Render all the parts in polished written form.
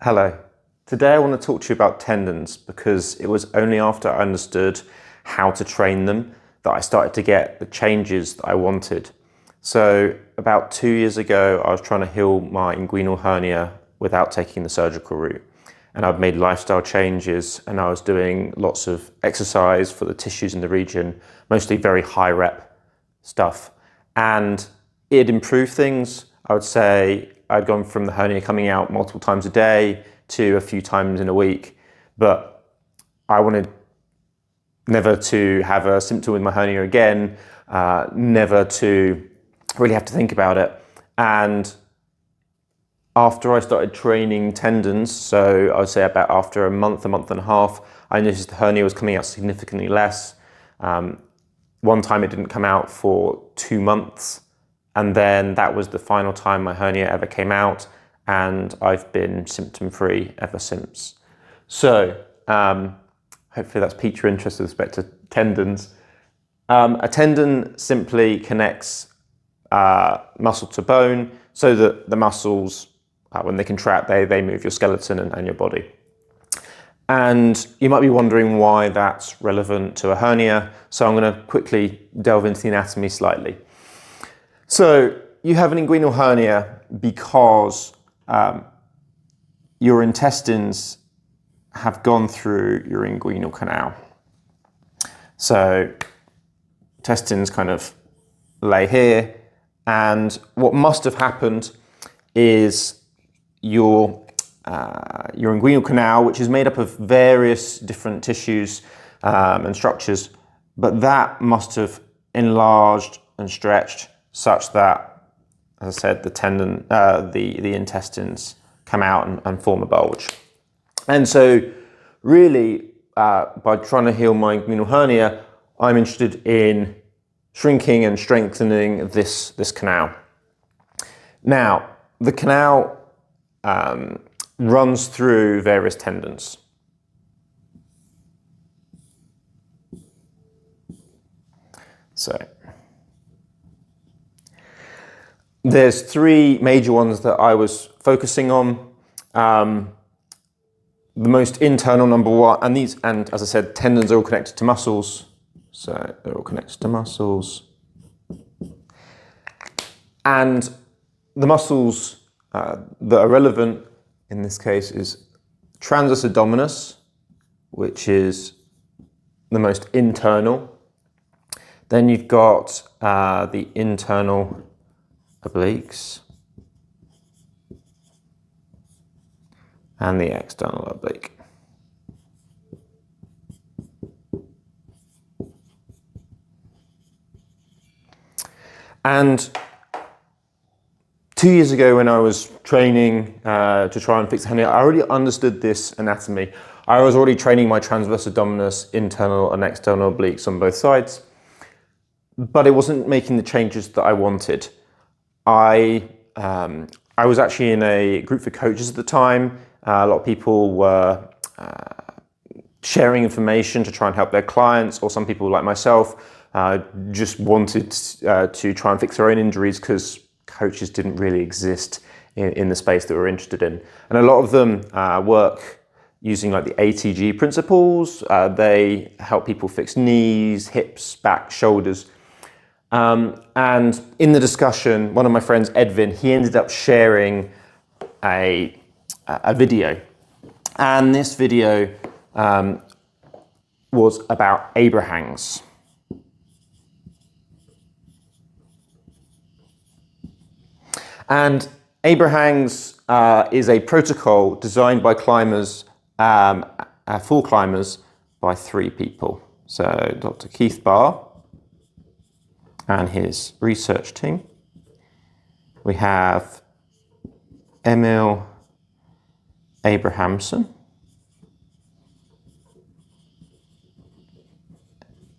Hello. Today I want to talk to you about tendons because it was only after I understood how to train them that I started to get the changes that I wanted. So about 2 years ago, I was trying to heal my inguinal hernia without taking the surgical route. And I've made lifestyle changes and I was doing lots of exercise for the tissues in the region, mostly very high rep stuff. And it improved things. I would say I'd gone from the hernia coming out multiple times a day to a few times in a week, but I wanted never to have a symptom with my hernia again, never to really have to think about it. And after I started training tendons, so I would say about after a month and a half, I noticed the hernia was coming out significantly less. One time it didn't come out for 2 months. And then that was the final time my hernia ever came out, and I've been symptom-free ever since. So hopefully that's piqued your interest with respect to tendons. A tendon simply connects muscle to bone so that the muscles, when they contract, they move your skeleton and your body. And you might be wondering why that's relevant to a hernia. So I'm going to quickly delve into the anatomy slightly. So you have an inguinal hernia because your intestines have gone through your inguinal canal. So intestines kind of lay here, and what must have happened is your inguinal canal, which is made up of various different tissues and structures, but that must have enlarged and stretched such that, as I said, the intestines come out and form a bulge. And so really, by trying to heal my inguinal hernia, I'm interested in shrinking and strengthening this canal. Now, the canal runs through various tendons. So there's 3 major ones that I was focusing on. The most internal, number 1, and as I said, tendons are all connected to muscles. So they're all connected to muscles. And the muscles that are relevant in this case is transverse abdominis, which is the most internal. Then you've got the internal obliques and the external oblique. And 2 years ago when I was training to try and fix hernia, I already understood this anatomy. I was already training my transverse abdominis, internal and external obliques on both sides, but it wasn't making the changes that I wanted. I was actually in a group for coaches at the time. A lot of people were sharing information to try and help their clients, or some people like myself just wanted to try and fix their own injuries because coaches didn't really exist in the space that we're interested in. And a lot of them work using like the ATG principles. They help people fix knees, hips, back, shoulders. And in the discussion, one of my friends, Edwin, he ended up sharing a video. And this video was about Abrahams. And Abrahams is a protocol designed by climbers, full climbers, by 3 people. So Dr. Keith Barr and his research team. We have Emil Abrahamson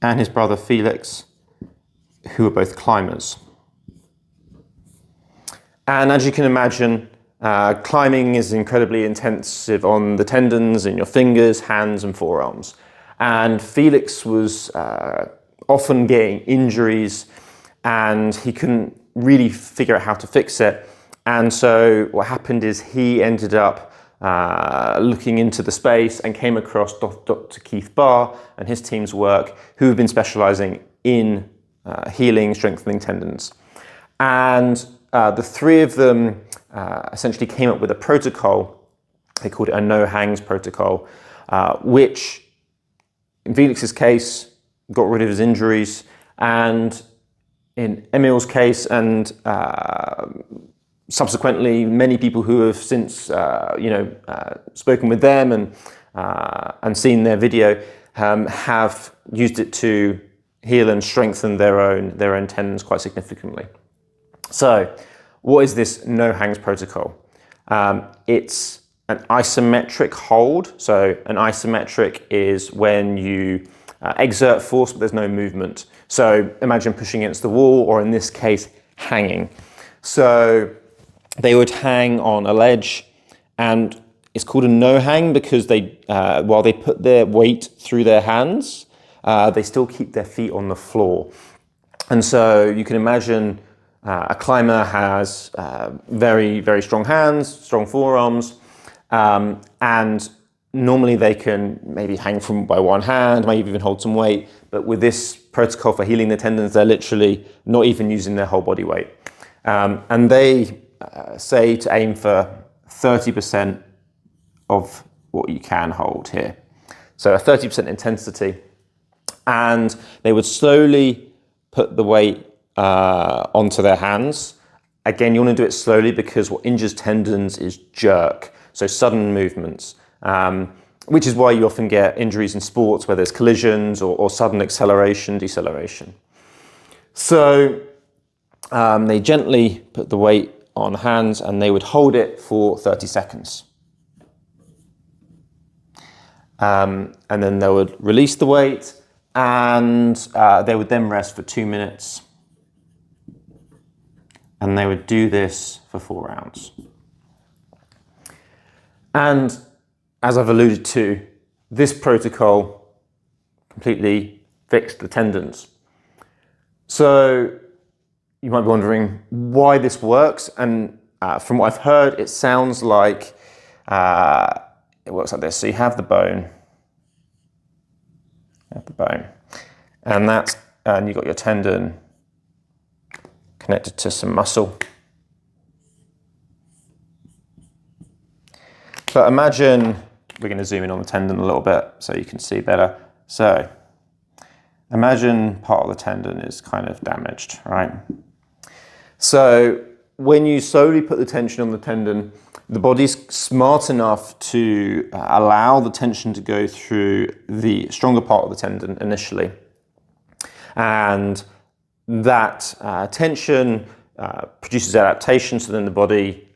and his brother Felix, who are both climbers. And as you can imagine, climbing is incredibly intensive on the tendons in your fingers, hands and forearms. And Felix was often getting injuries and he couldn't really figure out how to fix it. And so what happened is he ended up looking into the space and came across Dr. Keith Barr and his team's work, who have been specializing in healing, strengthening tendons. And the three of them essentially came up with a protocol. They called it a no-hangs protocol, which in Felix's case got rid of his injuries, and in Emil's case, and subsequently many people who have since spoken with them and seen their video have used it to heal and strengthen their own tendons quite significantly. So what is this no-hangs protocol? It's an isometric hold. So an isometric is when you exert force but there's no movement. So imagine pushing against the wall, or in this case, hanging. So they would hang on a ledge, and it's called a no-hang because they, while they put their weight through their hands, they still keep their feet on the floor. And so you can imagine a climber has very, very strong hands, strong forearms, and normally they can maybe hang by one hand, maybe even hold some weight. But with this protocol for healing the tendons, they're literally not even using their whole body weight. And they say to aim for 30% of what you can hold here. So a 30% intensity. And they would slowly put the weight onto their hands. Again, you want to do it slowly because what injures tendons is jerk, so sudden movements, which is why you often get injuries in sports where there's collisions or sudden acceleration, deceleration. So they gently put the weight on hands and they would hold it for 30 seconds. And then they would release the weight, and they would then rest for 2 minutes. And they would do this for 4 rounds. And as I've alluded to, this protocol completely fixed the tendons. So you might be wondering why this works. And from what I've heard, it sounds like it works like this. So you have the bone, and you've got your tendon connected to some muscle. But imagine, we're going to zoom in on the tendon a little bit so you can see better. So imagine part of the tendon is kind of damaged, right? So when you slowly put the tension on the tendon, the body's smart enough to allow the tension to go through the stronger part of the tendon initially. And that tension produces adaptation, so then the body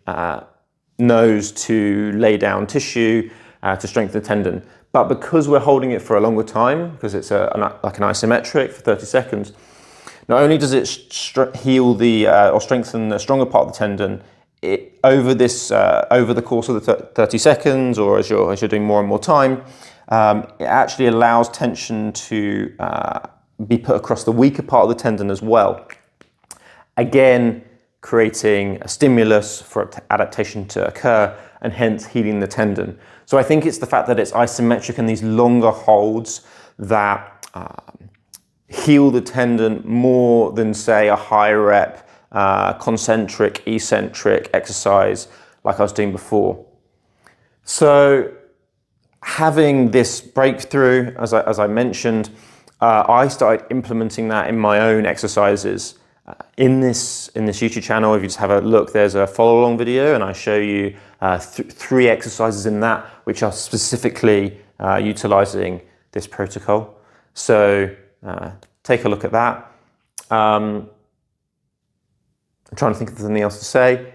knows to lay down tissue to strengthen the tendon. But because we're holding it for a longer time, because it's like an isometric for 30 seconds, not only does it heal or strengthen the stronger part of the tendon, over the course of the 30 seconds, or as you're doing more and more time, it actually allows tension to be put across the weaker part of the tendon as well. Again, creating a stimulus for adaptation to occur, and hence healing the tendon. So I think it's the fact that it's isometric and these longer holds that heal the tendon more than, say, a high rep concentric, eccentric exercise like I was doing before. So having this breakthrough, as I mentioned, I started implementing that in my own exercises. In this YouTube channel, if you just have a look, there's a follow-along video, and I show you 3 exercises in that which are specifically utilizing this protocol. So take a look at that. I'm trying to think of something else to say.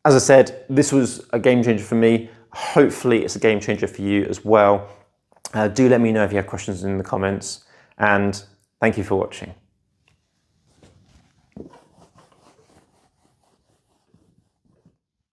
As I said, this was a game changer for me. Hopefully it's a game changer for you as well. Do let me know if you have questions in the comments, and thank you for watching.